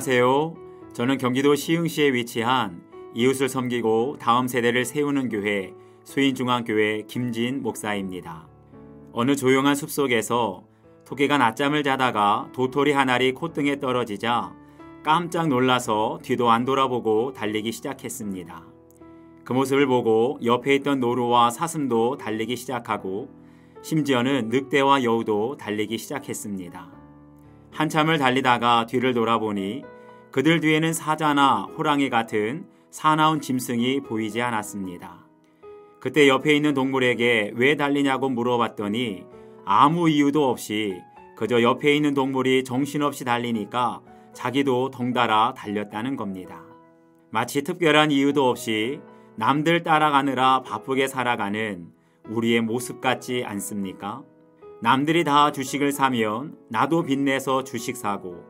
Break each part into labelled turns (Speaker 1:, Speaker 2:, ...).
Speaker 1: 안녕하세요. 저는 경기도 시흥시에 위치한 이웃을 섬기고 다음 세대를 세우는 교회 수인중앙교회 김진 목사입니다. 어느 조용한 숲속에서 토끼가 낮잠을 자다가 도토리 한 알이 콧등에 떨어지자 깜짝 놀라서 뒤도 안 돌아보고 달리기 시작했습니다. 그 모습을 보고 옆에 있던 노루와 사슴도 달리기 시작하고 심지어는 늑대와 여우도 달리기 시작했습니다. 한참을 달리다가 뒤를 돌아보니 그들 뒤에는 사자나 호랑이 같은 사나운 짐승이 보이지 않았습니다. 그때 옆에 있는 동물에게 왜 달리냐고 물어봤더니 아무 이유도 없이 그저 옆에 있는 동물이 정신없이 달리니까 자기도 덩달아 달렸다는 겁니다. 마치 특별한 이유도 없이 남들 따라가느라 바쁘게 살아가는 우리의 모습 같지 않습니까? 남들이 다 주식을 사면 나도 빚내서 주식 사고,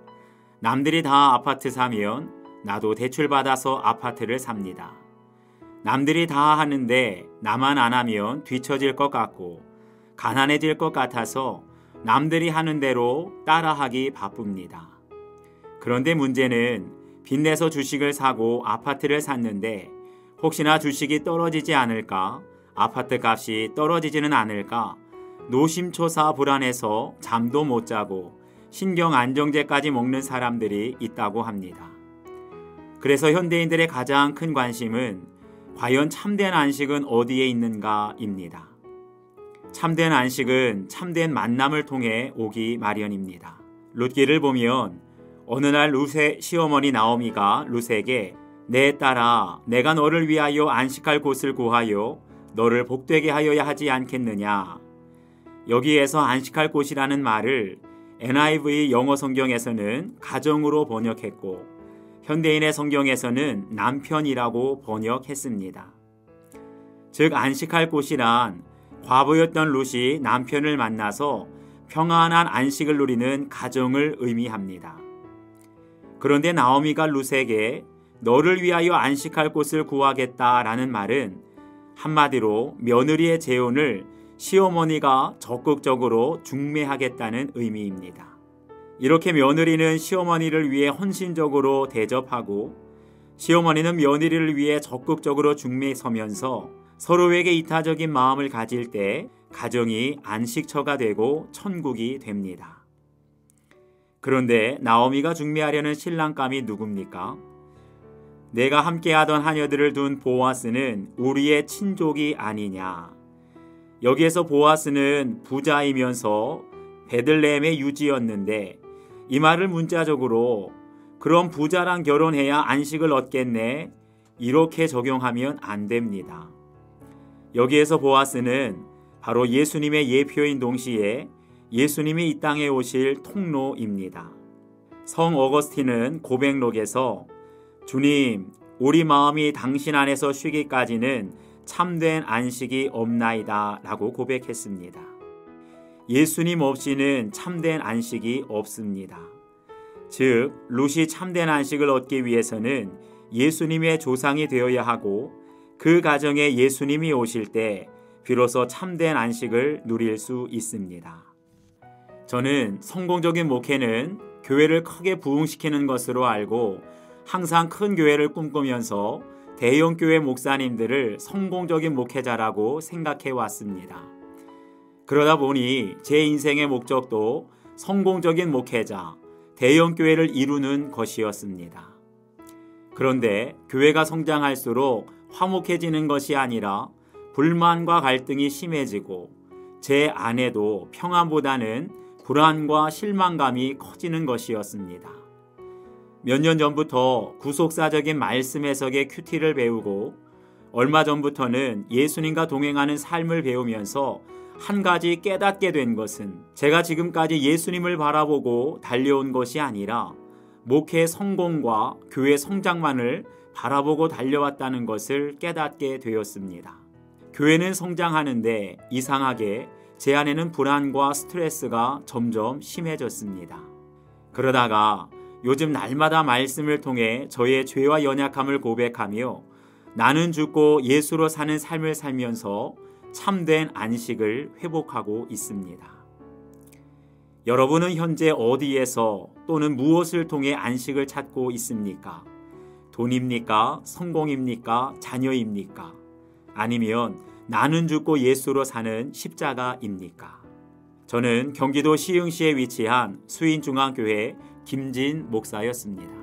Speaker 1: 남들이 다 아파트 사면 나도 대출받아서 아파트를 삽니다. 남들이 다 하는데 나만 안 하면 뒤처질 것 같고 가난해질 것 같아서 남들이 하는 대로 따라하기 바쁩니다. 그런데 문제는 빚내서 주식을 사고 아파트를 샀는데 혹시나 주식이 떨어지지 않을까, 아파트 값이 떨어지지는 않을까 노심초사 불안해서 잠도 못 자고 신경안정제까지 먹는 사람들이 있다고 합니다. 그래서 현대인들의 가장 큰 관심은 과연 참된 안식은 어디에 있는가입니다. 참된 안식은 참된 만남을 통해 오기 마련입니다. 룻기를 보면 어느 날 룻의 시어머니 나오미가 룻에게 내 딸아, 내가 너를 위하여 안식할 곳을 구하여 너를 복되게 하여야 하지 않겠느냐. 여기에서 안식할 곳이라는 말을 NIV 영어 성경에서는 가정으로 번역했고 현대인의 성경에서는 남편이라고 번역했습니다. 즉 안식할 곳이란 과부였던 룻이 남편을 만나서 평안한 안식을 누리는 가정을 의미합니다. 그런데 나오미가 룻에게 너를 위하여 안식할 곳을 구하겠다라는 말은 한마디로 며느리의 재혼을 시어머니가 적극적으로 중매하겠다는 의미입니다. 이렇게 며느리는 시어머니를 위해 헌신적으로 대접하고 시어머니는 며느리를 위해 적극적으로 중매서면서 서로에게 이타적인 마음을 가질 때 가정이 안식처가 되고 천국이 됩니다. 그런데 나오미가 중매하려는 신랑감이 누굽니까? 내가 함께하던 하녀들을 둔 보아스는 우리의 친족이 아니냐. 여기에서 보아스는 부자이면서 베들레헴의 유지였는데 이 말을 문자적으로 그럼 부자랑 결혼해야 안식을 얻겠네 이렇게 적용하면 안 됩니다. 여기에서 보아스는 바로 예수님의 예표인 동시에 예수님이 이 땅에 오실 통로입니다. 성 어거스틴은 고백록에서 주님, 우리 마음이 당신 안에서 쉬기까지는 참된 안식이 없나이다 라고 고백했습니다. 예수님 없이는 참된 안식이 없습니다. 즉 룻이 참된 안식을 얻기 위해서는 예수님의 조상이 되어야 하고 그 가정에 예수님이 오실 때 비로소 참된 안식을 누릴 수 있습니다. 저는 성공적인 목회는 교회를 크게 부흥시키는 것으로 알고 항상 큰 교회를 꿈꾸면서 대형교회 목사님들을 성공적인 목회자라고 생각해 왔습니다. 그러다 보니 제 인생의 목적도 성공적인 목회자, 대형교회를 이루는 것이었습니다. 그런데 교회가 성장할수록 화목해지는 것이 아니라 불만과 갈등이 심해지고 제 안에도 평안보다는 불안과 실망감이 커지는 것이었습니다. 몇 년 전부터 구속사적인 말씀 해석의 큐티를 배우고 얼마 전부터는 예수님과 동행하는 삶을 배우면서 한 가지 깨닫게 된 것은 제가 지금까지 예수님을 바라보고 달려온 것이 아니라 목회 성공과 교회 성장만을 바라보고 달려왔다는 것을 깨닫게 되었습니다. 교회는 성장하는데 이상하게 제 안에는 불안과 스트레스가 점점 심해졌습니다. 그러다가 요즘 날마다 말씀을 통해 저의 죄와 연약함을 고백하며 나는 죽고 예수로 사는 삶을 살면서 참된 안식을 회복하고 있습니다. 여러분은 현재 어디에서 또는 무엇을 통해 안식을 찾고 있습니까? 돈입니까? 성공입니까? 자녀입니까? 아니면 나는 죽고 예수로 사는 십자가입니까? 저는 경기도 시흥시에 위치한 수인중앙교회 김진 목사였습니다.